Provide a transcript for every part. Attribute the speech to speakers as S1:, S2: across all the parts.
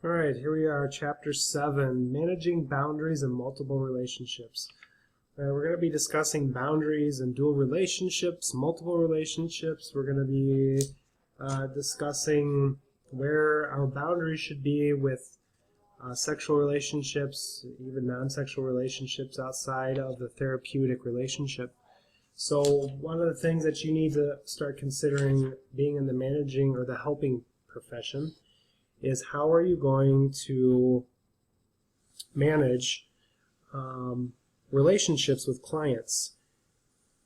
S1: All right, here we are, Chapter 7, Managing Boundaries and Multiple Relationships. We're going to be discussing boundaries and dual relationships, multiple relationships. We're going to be discussing where our boundaries should be with sexual relationships, even non-sexual relationships outside of the therapeutic relationship. So one of the things that you need to start considering being in the managing or the helping profession is how are you going to manage relationships with clients.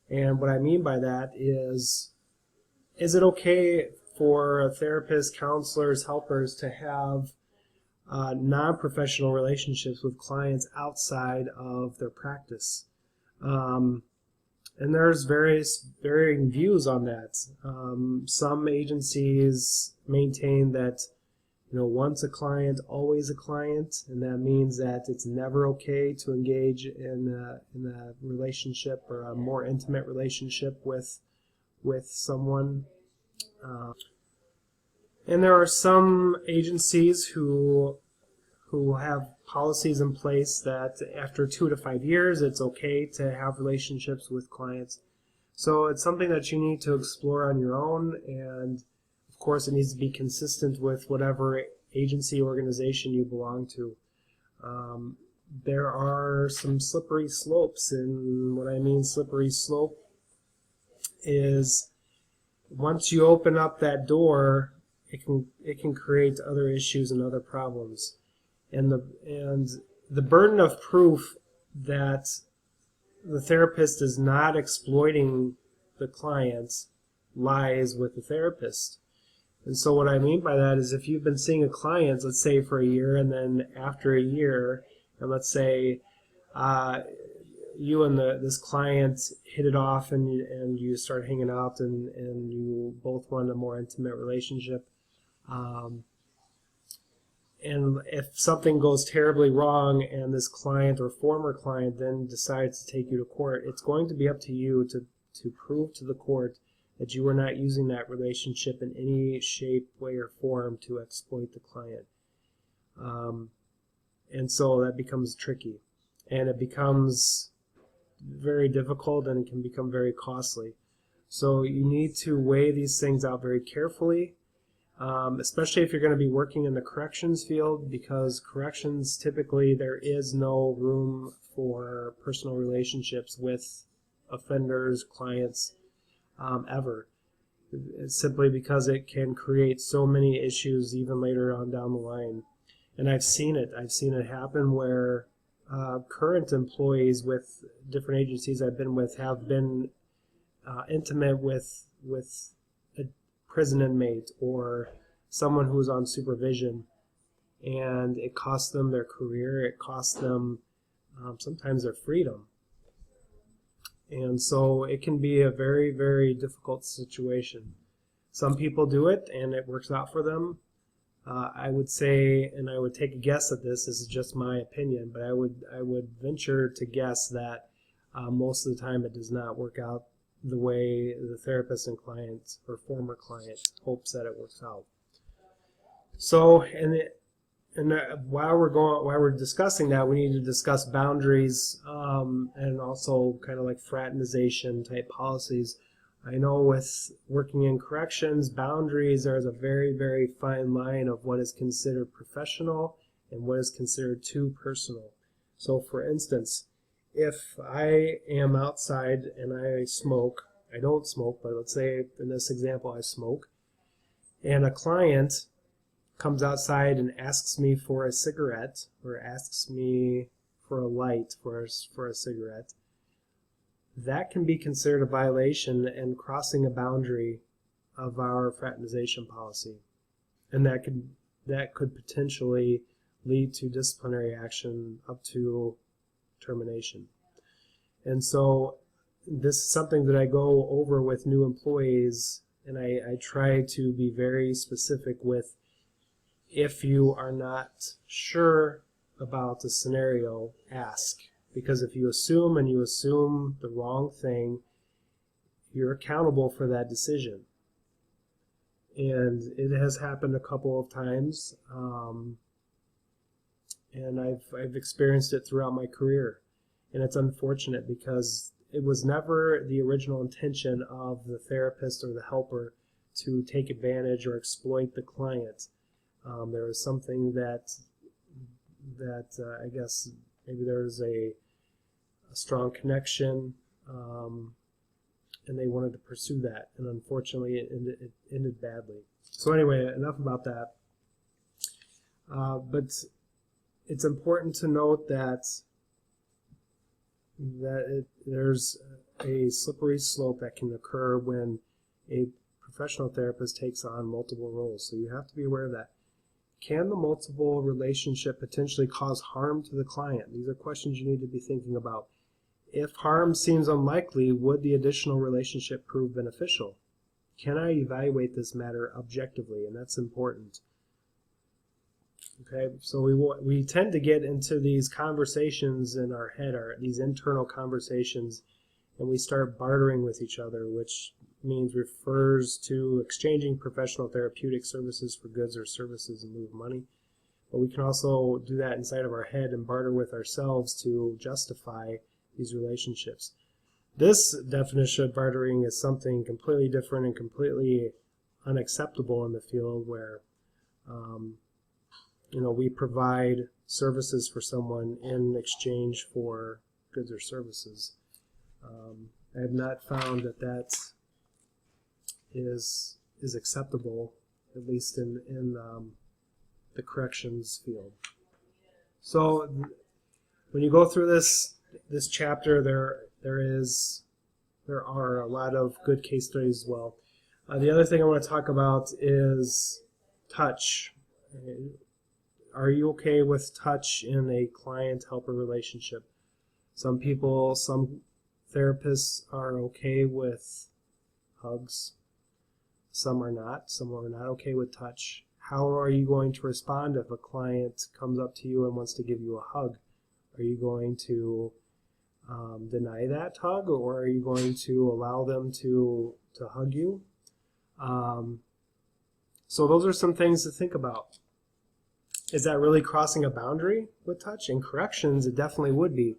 S1: And what I mean by that is it okay for therapists, counselors, helpers to have non-professional relationships with clients outside of their practice? And there's varying views on that. Some agencies maintain that once a client, always a client, and that means that it's never okay to engage in a relationship or a more intimate relationship with someone. And there are some agencies who have policies in place that after 2 to 5 years, it's okay to have relationships with clients. So it's something that you need to explore on your own, and of course, it needs to be consistent with whatever agency organization you belong to. There are some slippery slopes, and what I mean slippery slope is once you open up that door, it can create other issues and other problems. And the burden of proof that the therapist is not exploiting the client lies with the therapist. And so what I mean by that is if you've been seeing a client, let's say for a year, and then after a year, and let's say you and this client hit it off and you start hanging out and you both want a more intimate relationship. And if something goes terribly wrong and this client or former client then decides to take you to court, it's going to be up to you to prove to the court that you were not using that relationship in any shape, way, or form to exploit the client. And so that becomes tricky. And it becomes very difficult, and it can become very costly. So you need to weigh these things out very carefully, especially if you're going to be working in the corrections field, because corrections, typically there is no room for personal relationships with offenders, clients, ever. It's simply because it can create so many issues even later on down the line. And I've seen it happen where current employees with different agencies I've been with have been intimate with a prison inmate or someone who's on supervision, and it costs them their career, it costs them sometimes their freedom. And so it can be a very, very difficult situation. Some people do it and it works out for them. I would say, and I would take a guess at this is just my opinion, but I would venture to guess that most of the time it does not work out the way the therapist and client or former client hopes that it works out. So, while we're discussing that, we need to discuss boundaries and also kind of like fraternization type policies. I know with working in corrections, boundaries, there's a very, very fine line of what is considered professional and what is considered too personal. So for instance, if I am outside and I smoke, I don't smoke, but let's say in this example I smoke, and a client comes outside and asks me for a cigarette or asks me for a light for a cigarette, that can be considered a violation and crossing a boundary of our fraternization policy. And that could potentially lead to disciplinary action up to termination. And so this is something that I go over with new employees, and I try to be very specific with, if you are not sure about the scenario, ask. Because if you assume the wrong thing, you're accountable for that decision. And it has happened a couple of times. and I've experienced it throughout my career, and it's unfortunate because it was never the original intention of the therapist or the helper to take advantage or exploit the client. There was something that I guess maybe there's a strong connection, and they wanted to pursue that, and unfortunately it ended badly. So anyway, enough about that. But it's important to note that there's a slippery slope that can occur when a professional therapist takes on multiple roles. So you have to be aware of that. Can the multiple relationship potentially cause harm to the client? These are questions you need to be thinking about. If harm seems unlikely, would the additional relationship prove beneficial? Can I evaluate this matter objectively? And that's important. Okay, so we tend to get into these conversations in our head, these internal conversations, and we start bartering with each other, which refers to exchanging professional therapeutic services for goods or services in lieu of money. But we can also do that inside of our head and barter with ourselves to justify these relationships. This definition of bartering is something completely different and completely unacceptable in the field, where we provide services for someone in exchange for goods or services. I have not found that is acceptable, at least in the corrections field. So when you go through this chapter, there are a lot of good case studies as well. The other thing I want to talk about is touch. Are you okay with touch in a client-helper relationship? Some therapists are okay with hugs. Some are not. Some are not okay with touch. How are you going to respond if a client comes up to you and wants to give you a hug? Are you going to deny that hug, or are you going to allow them to hug you? So those are some things to think about. Is that really crossing a boundary with touch? In corrections, it definitely would be.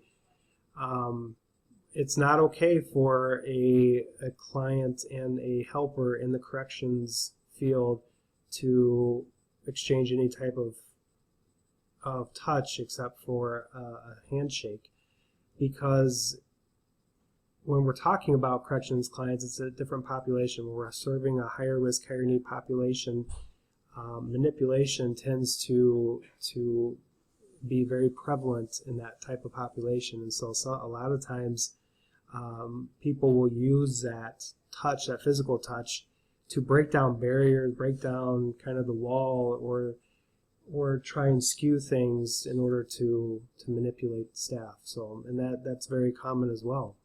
S1: It's not okay for a client and a helper in the corrections field to exchange any type of touch except for a handshake, because when we're talking about corrections clients, it's a different population. When we're serving a higher risk, higher need population, manipulation tends to be very prevalent in that type of population, and so a lot of times people will use that touch, that physical touch, to break down barriers, break down kind of the wall, or try and skew things in order to manipulate staff. So, and that's very common as well.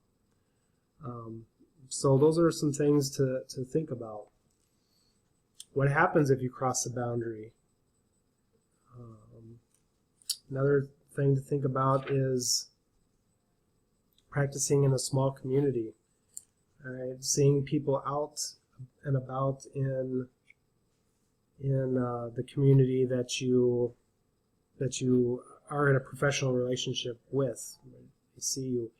S1: So those are some things to think about. What happens if you cross the boundary? Another thing to think about is practicing in a small community. All right, seeing people out and about in the community that you are in a professional relationship with. They see you.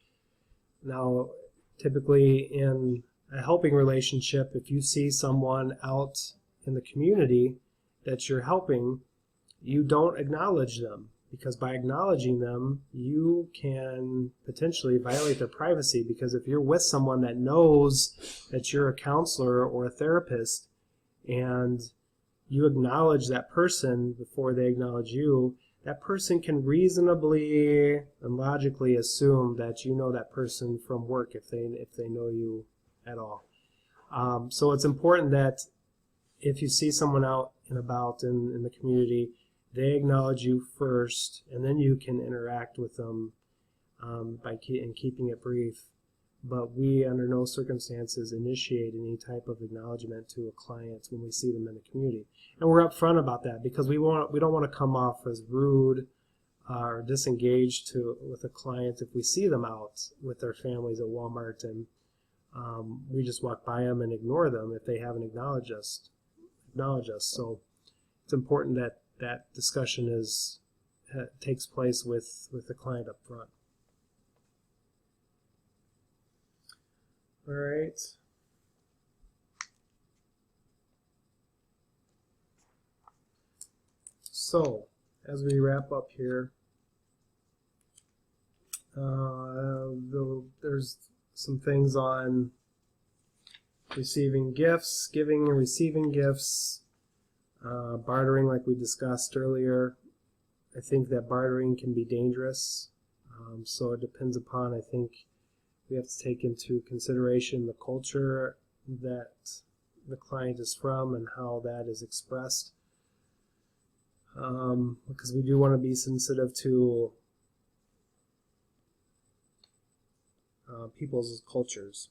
S1: Now, typically in a helping relationship, if you see someone out in the community that you're helping, you don't acknowledge them, because by acknowledging them, you can potentially violate their privacy. Because if you're with someone that knows that you're a counselor or a therapist, and you acknowledge that person before they acknowledge you, that person can reasonably and logically assume that you know that person from work, if they know you at all. So it's important that if you see someone out and about in the community, they acknowledge you first, and then you can interact with them by keeping it brief. But we, under no circumstances, initiate any type of acknowledgement to a client when we see them in the community. And we're upfront about that, because we don't want to come off as rude or disengaged with a client if we see them out with their families at Walmart and we just walk by them and ignore them if they haven't acknowledged us. So it's important that that discussion is takes place with the client up front. All right. So, as we wrap up here, there's some things on receiving gifts, giving and receiving gifts, bartering like we discussed earlier. I think that bartering can be dangerous, so it depends upon, I think we have to take into consideration the culture that the client is from and how that is expressed, because we do want to be sensitive to people's cultures.